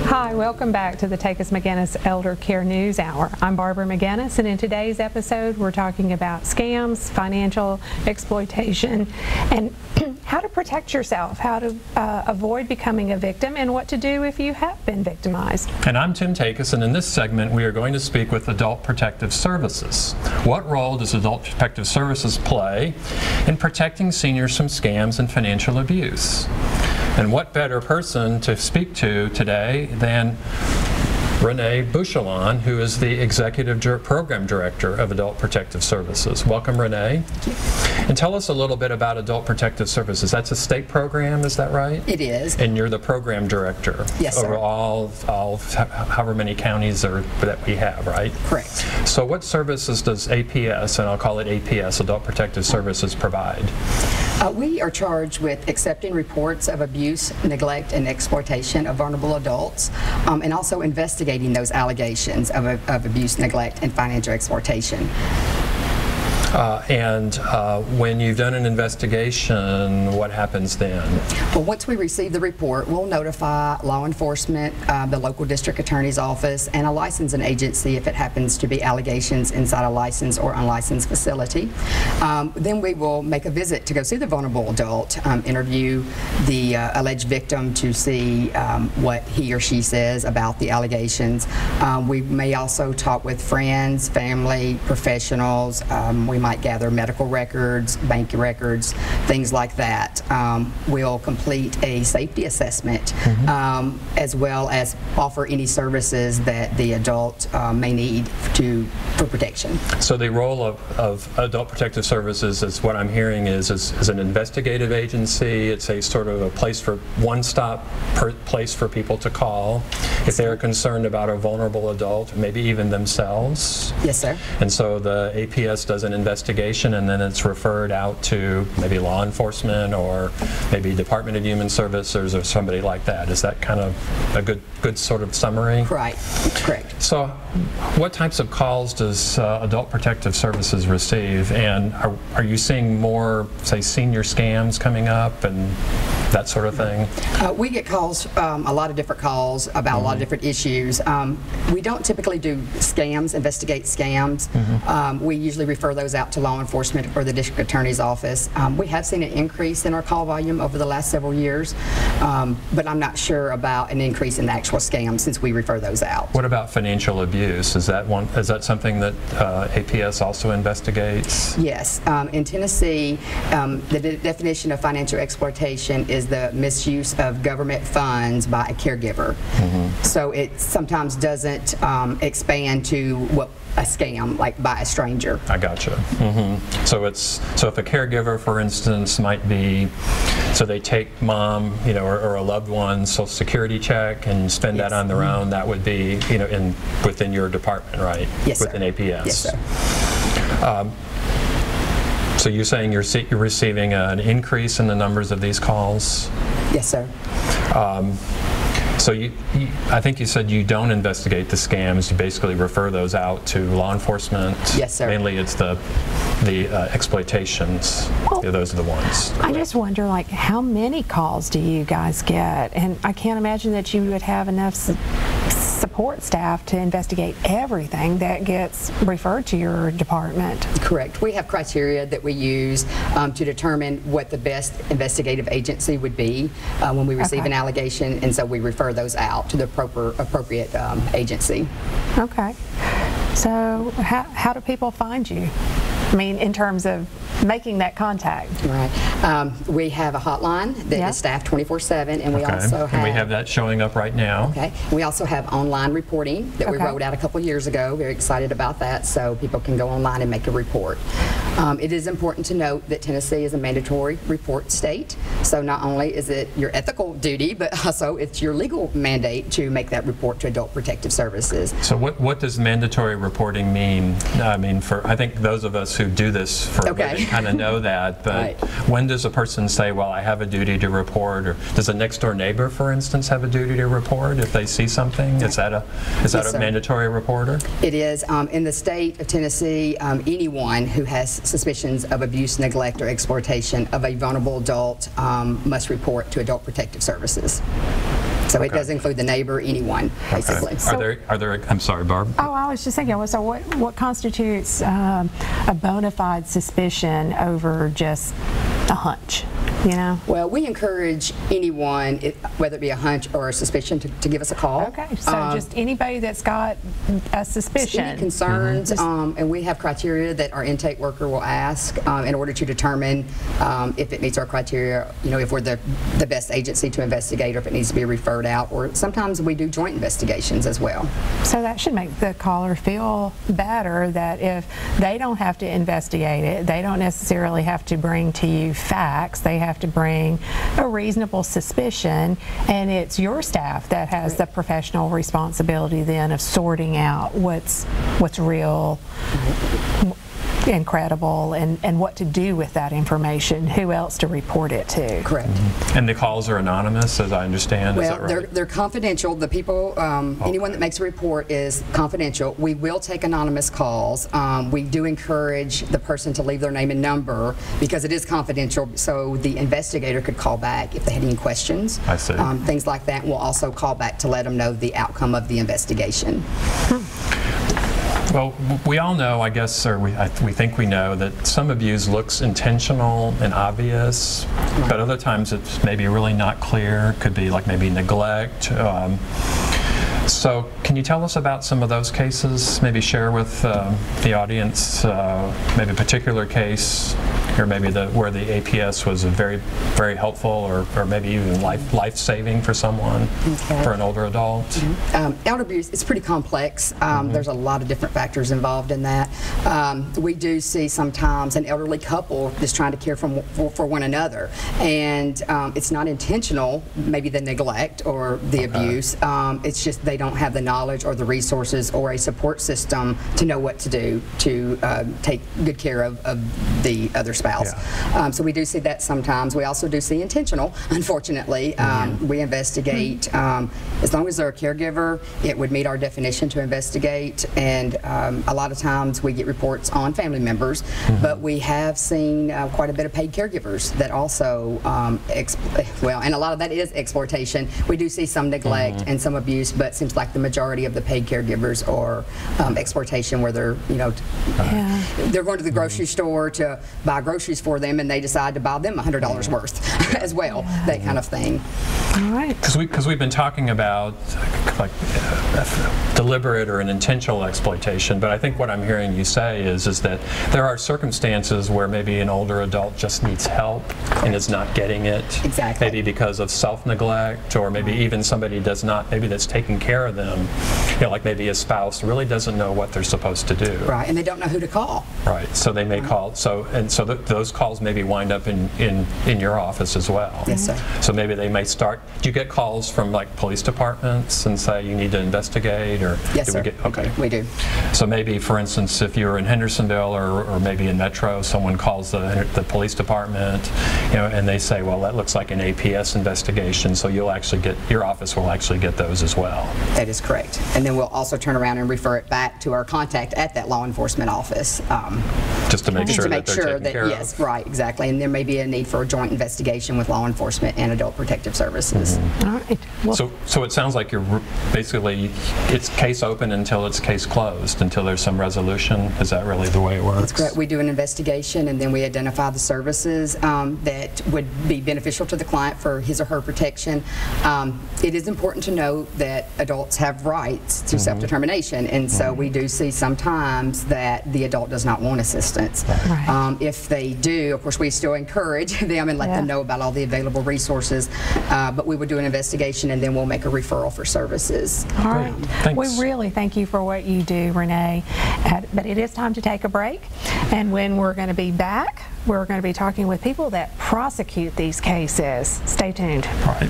Hi, welcome back to the Takacs McGinnis Elder Care News Hour. I'm Barbara McGinnis, and in today's episode we're talking about scams, financial exploitation, and how to protect yourself, how to avoid becoming a victim, and what to do if you have been victimized. And I'm Tim Takacs, and in this segment we are going to speak with Adult Protective Services. What role does Adult Protective Services play in protecting seniors from scams and financial abuse? And what better person to speak to today than Renee Bouchillon, who is the Executive Program Director of Adult Protective Services. Welcome, Renee. Thank you. And tell us a little bit about Adult Protective Services. That's a state program, is that right? It is. And you're the Program Director. Yes, sir. Over all however many counties that we have, right? Correct. So what services does APS, and I'll call it APS, Adult Protective Services, provide? We are charged with accepting reports of abuse, neglect, and exploitation of vulnerable adults, and also investigating those allegations of abuse, neglect, and financial exploitation. When you've done an investigation, what happens then? Well, once we receive the report, we'll notify law enforcement, the local district attorney's office, and a licensing agency if it happens to be allegations inside a licensed or unlicensed facility. Then we will make a visit to go see the vulnerable adult, interview the alleged victim to see what he or she says about the allegations. We may also talk with friends, family, professionals. We might gather medical records, bank records, things like that. We'll complete a safety assessment, as well as offer any services that the adult may need for protection. So the role of Adult Protective Services, is what I'm hearing, is an investigative agency. It's a sort of a place for one-stop place for people to call if they're concerned about a vulnerable adult, maybe even themselves. Yes, sir. And so the APS does an investigation, and then it's referred out to maybe law enforcement or maybe Department of Human Services or somebody like that. Is that kind of a good sort of summary? Right. Correct. So what types of calls does Adult Protective Services receive, and are you seeing more, say, senior scams coming up and that sort of thing? We get calls, a lot of different calls about a lot of different issues. We don't typically do scams, investigate scams. We usually refer those out to law enforcement or the district attorney's office. We have seen an increase in our call volume over the last several years, but I'm not sure about an increase in the actual scams since we refer those out. What about financial abuse? Is that something that APS also investigates? Yes. In Tennessee, the definition of financial exploitation is the misuse of government funds by a caregiver. So it sometimes doesn't expand to what a scam, like by a stranger. I gotcha. So if a caregiver, for instance, might be, so they take mom, or a loved one's Social Security check and spend that on their own, that would be, within your department, right? Yes, within sir. APS. Yes, sir. So you're saying you're receiving an increase in the numbers of these calls? Yes, sir. So I think you said you don't investigate the scams. You basically refer those out to law enforcement. Yes, sir. Mainly it's the exploitations. Well, those are the ones. I just wonder, like, how many calls do you guys get? And I can't imagine that you would have enough support staff to investigate everything that gets referred to your department. Correct. We have criteria that we use to determine what the best investigative agency would be when we receive an allegation, and so we refer those out to the appropriate agency. Okay. So how do people find you? I mean, in terms of making that contact. Right. We have a hotline that is staffed 24/7, and we also have... And we have that showing up right now. Okay. We also have online reporting that we rolled out a couple years ago. Very excited about that, so people can go online and make a report. It is important to note that Tennessee is a mandatory report state, so not only is it your ethical duty, but also it's your legal mandate to make that report to Adult Protective Services. So what does mandatory reporting mean? I mean, I think those of us who do this for a living kind of know that, but when does a person say, well, I have a duty to report, or does a next door neighbor, for instance, have a duty to report if they see something? Is that a mandatory reporter? It is. In the state of Tennessee, anyone who has suspicions of abuse, neglect, or exploitation of a vulnerable adult must report to Adult Protective Services. So it does include the neighbor, anyone, basically. Okay. Are there, I'm sorry, Barb? Oh, I was just thinking, so what constitutes a bona fide suspicion over just a hunch, you know? Well, we encourage anyone, whether it be a hunch or a suspicion, to give us a call. Okay, so just anybody that's got a suspicion. Any concerns, and we have criteria that our intake worker will ask in order to determine if it meets our criteria, you know, if we're the best agency to investigate or if it needs to be referred out, or sometimes we do joint investigations as well. So that should make the caller feel better that if they don't have to investigate it, they don't necessarily have to bring to you facts, they have to bring a reasonable suspicion, and it's your staff that has the professional responsibility then of sorting out what's real and credible, and what to do with that information, who else to report it to. Correct. And the calls are anonymous, as I understand. Well, is that right? they're confidential. The people, anyone that makes a report is confidential. We will take anonymous calls. We do encourage the person to leave their name and number because it is confidential, so the investigator could call back if they had any questions. I see. Things like that. We'll also call back to let them know the outcome of the investigation. Well, we all know, I guess, or we think we know, that some abuse looks intentional and obvious, but other times it's maybe really not clear. Could be like maybe neglect. So can you tell us about some of those cases? Maybe share with the audience maybe a particular case, or maybe where the APS was very, very helpful, or maybe even life-saving for someone, for an older adult. Elder abuse is pretty complex. There's a lot of different factors involved in that. We do see sometimes an elderly couple just trying to care for one another, and it's not intentional, maybe the neglect or the abuse. It's just they don't have the knowledge or the resources or a support system to know what to do to take good care of the other spouse. Yeah. So we do see that sometimes. We also do see intentional, unfortunately. We investigate, as long as they're a caregiver, it would meet our definition to investigate, and a lot of times we get reports on family members, but we have seen quite a bit of paid caregivers that also, well, and a lot of that is exploitation. We do see some neglect and some abuse, but it seems like the majority of the paid caregivers are exploitation, where they're, you know, they're going to the grocery store to buy groceries for them, and they decide to buy them $100 worth as well, that kind of thing. All right. Because we've been talking about like deliberate or an intentional exploitation, but I think what I'm hearing you say is that there are circumstances where maybe an older adult just needs help and is not getting it. Exactly. Maybe because of self-neglect, or maybe even somebody does not, maybe that's taking care of them, you know, like maybe a spouse really doesn't know what they're supposed to do. Right, and they don't know who to call. Right, so they may call, so those calls maybe wind up in your office as well. Yes, sir. So maybe they may start, do you get calls from like police departments and say you need to investigate, or? Yes, sir. Okay. We do. So maybe, for instance, if you're in Hendersonville or maybe in Metro, someone calls the police department, you know, and they say, well, that looks like an APS investigation, so you'll actually get, your office will actually get those as well. That is correct. And then we'll also turn around and refer it back to our contact at that law enforcement office. Just to make sure that they're taken care of. Yes, right, exactly. And there may be a need for a joint investigation with law enforcement and adult protective services. All right. Well, so it sounds like you're basically, it's case open until it's case closed, until there's some resolution. Is that really the way it works? That's correct. We do an investigation, and then we identify the services that would be beneficial to the client for his or her protection. It is important to note that adults have rights to self-determination, and so we do see sometimes that the adult does not want assistance. Right. If they do, of course, we still encourage them and let them know about all the available resources, but we would do an investigation, and then we'll make a referral for services. All right. Thanks. We really thank you for what you do, Renee. But it is time to take a break, and when we're going to be back, we're going to be talking with people that prosecute these cases. Stay tuned. Right.